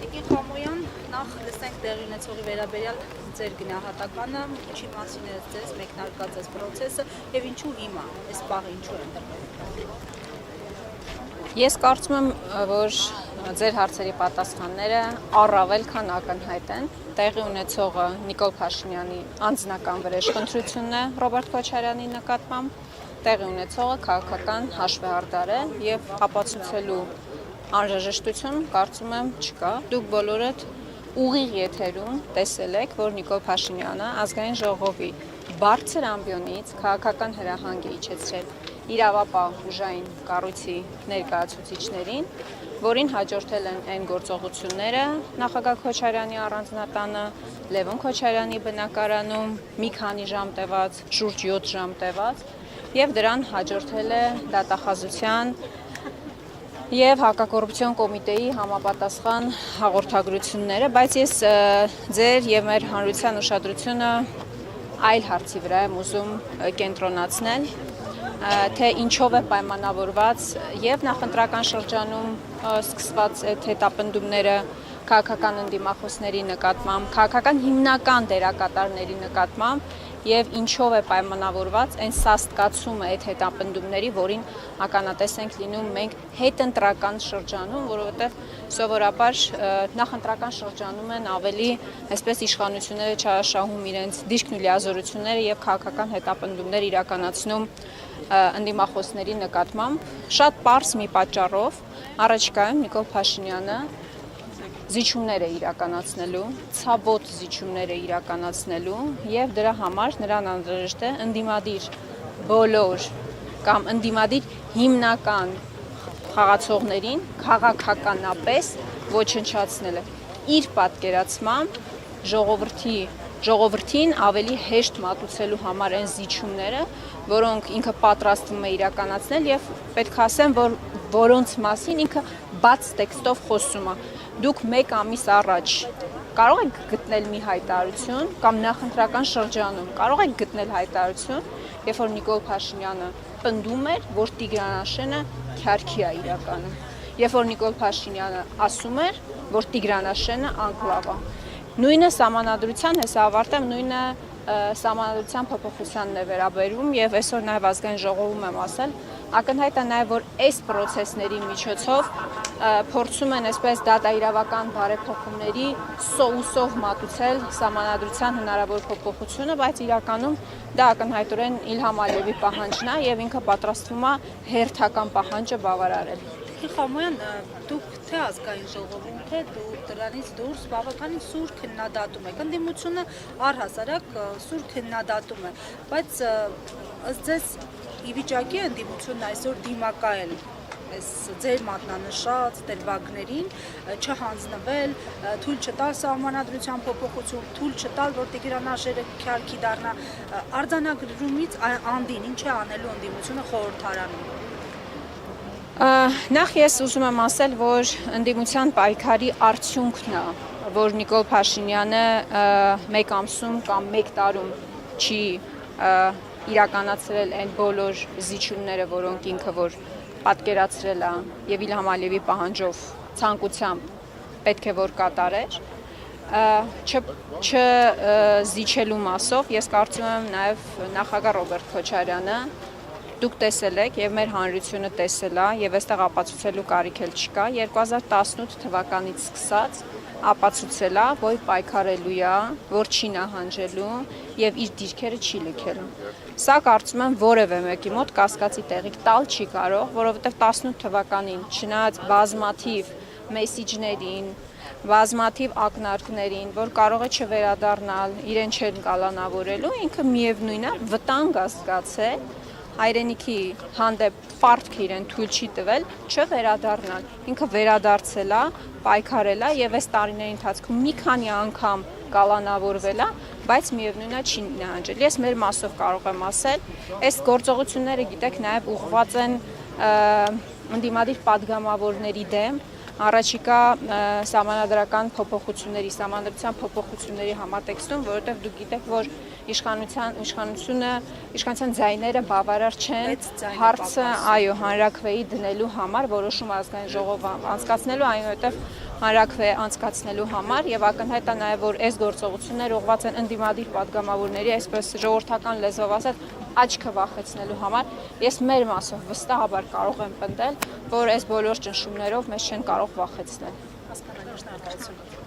Տիկին Խամոյան, նախ լսենք տեղի ունեցողի վերաբերյալ ձեր գնահատականը, ինչի մասին է ձեզ մեկնարկած այս պրոցեսը եւ ինչու հիմա, այս պահը ինչու է ընտրվել։ Ես կարծում եմ, որ ձեր հարցերի պատասխանները առավել քան ակնհայտ են։ Տեղի ունեցողը Նիկոլ Փաշինյանի անձնական վրեժխնդրությունն է Ռոբերտ Քոչարյանի նկատմամբ, տեղի ունեցողը քաղաքական հաշվեհարդար է եւ ապացուցելու անհրաժեշտություն կարծում եմ չկա։ Դուք բոլորդ ուղիղ եթերում տեսել եք, որ Նիկոլ Փաշինյանը ազգային ժողովի բարձր ամբիոնից քաղաքական հրահանգ է իջեցրել իրավապահ ուժային կառույցի ներկայացուցիչներին, որին հաջորդել են այն գործողությունները նախագահ Քոչարյանի առանձնատանը, Լևոն Քոչարյանի բնակարանում մի քանի ժամ տևած, շուրջ 7 ժամ տևած, եւ դրան հաջորդել է դատախազության եւ հակակոռուպցիոն կոմիտեի համապատասխան հաղորդագրությունները, բայց ես ձեր եւ մեր հանրության ուշադրությունը այլ հարցի վրա եմ ուզում կենտրոնացնել, թե ինչով է պայմանավորված եւ նախընտրական շրջանում սկսված այդ հետապնդումները քաղաքական ընդդիմախոսների նկատմամբ, քաղաքական հիմնական դերակատարների նկատմամբ եւ ինչով է պայմանավորված այն սաստկացումը այդ հետապնդումների, որին ականատես ենք լինում մենք հետընտրական շրջանում, որովհետեւ սովորաբար նախընտրական շրջանում են ավելի այսպես իշխանությունները չարաշահում իրենց դիրքն ու լիազորությունները եւ քաղաքական հետապնդումներ իրականացնում ընդդիմախոսների նկատմամբ շատ պարզ մի պատճառով առաջիկայում Նիկոլ Փաշինյանը զիջումներ է իրականացնելու, ցավոտ զիջումներ է իրականացնելու եւ դրա համար նրան անհրաժեշտ է ընդդիմադիր բոլոր կամ ընդդիմադիր հիմնական խաղացողներին քաղաքականապես ոչնչացնելը իր պատկերացմամբ ժողովրդին ավելի հեշտ մատուցելու համար են զիջումները, որոնք ինքը պատրաստվում է իրականացնել եւ պետք է ասեմ, որ որոնց մասին ինքը բաց տեքստով խոսում է։ Դուք մեկ ամիս առաջ կարող եք գտնել մի հայտարարություն կամ նախընտրական շրջանում կարող եք գտնել հայտարարություն, երբ որ Նիկոլ Փաշինյանը պնդում էր, որ Տիգրան Աշենը քյարքի է իրականում, երբ որ Նիկոլ Փաշինյանը ասում էր, որ Տիգրան Աշենը անկլավ է։ Նույնը սահմանադրության հեսա ավարտեմ, նույնը սահմանադրության փոփոխությանն է վերաբերում եւ այսօր նաեւ ազգային ժողովում եմ ասել, ակնհայտ է նաեւ, որ այս process-ների միջոցով փորձում են այսպես դատաիրավական բարեփոխումների սոուսով մատուցել սահմանադրության հնարավոր փոփոխությունը, բայց իրականում դա ակնհայտորեն Իլհամ Ալիևի պահանջն է եւ ինքը պատրաստվում է հերթական պահանջը բավարարել։ Խամոյան, դուք թե ազգային ժողովում, թե դրանից դուրս բավականին սուր քննադատում եք, ընդդիմությունը առհասարակ սուր քննադատում է, բայց ըստ ձեզ ի վիճակի է ընդդիմությունն այսօր դիմակայել այս ձեր մատնանշած դերվագներին, չհանձնվել, թույլ չտալ սահմանադրության փոփոխություն, թույլ չտալ, որ Տիգրան Աշենը քյարքի դառնա, արձանագրումից անդին ինչ է անելու ընդդիմությունը խորհրդարանում։ Նախ ես ուզում եմ ասել, որ ընդդիմության պայքարի արդյունքն է, որ Նիկոլ Փաշինյանը մեկ ամսում կամ մեկ տարում չի իրականացրել այն բոլոր զիջումները, որոնք ինքը որ պատկերացրել է եւ Իլհամ Ալիևի պահանջով ցանկությամբ պետք է որ կատարեր, չզիջելու մասով ես կարծում եմ նաեւ նախագահ Ռոբերտ Քոչարյանը դուք տեսել եք եւ մեր հանրությունը տեսել է եւ այստեղ ապացուցելու կարիք էլ չկա 2018 թվականից սկսած ապացուցել է, որ պայքարելու է, որ չի նահանջելու եւ իր դիրքերը չի լքելու։ Սա կարծում եմ որևէ մեկի մոտ կասկածի տեղիք տալ չի կարող, որովհետեւ 18 թվականին չնայած բազմաթիվ մեսիջներին, բազմաթիվ ակնարկներին, որ կարող է չվերադառնալ, իրեն չեն կալանավորելու, ինքը միևնույն է վտանգ է զգացել հայրենիքի հանդեպ պարտք իրեն թույլ չի տվել չվերադառնալ։ Ինքը վերադարձել է, պայքարել է եւ այս տարիների ընթացքում մի քանի անգամ կալանավորվել է, բայց միևնույնն է չի նահանջել։ Ես մեր մասով կարող եմ ասել, այս գործողությունները գիտեք նաեւ ուղղված են ընդդիմադիր падգամավորների դեմ, առաջիկա սահմանադրական փոփոխությունների, սահմանադրության փոփոխությունների համատեքստում, որովհետև դուք գիտեք, որ իշխանության ձայները բավարար չեն հարցը, այո, հանրաքվեի դնելու համար, որոշում ազգային ժողով անցկացնելու, այնուհետև հանրաքվե անցկացնելու համար եւ ակնհայտ է նաեւ որ այս գործողությունները ուղղված են ընդդիմադիր падգամավորների, այսպես ժողովրդական լեզվով ասած, աչքը վախեցնելու համար։ Ես մեր մասով վստահաբար կարող եմ պնդել, որ այս բոլոր ճնշումներով մեզ չեն կարող վախեցնել։ Հասկանալի, շնորհակալություն։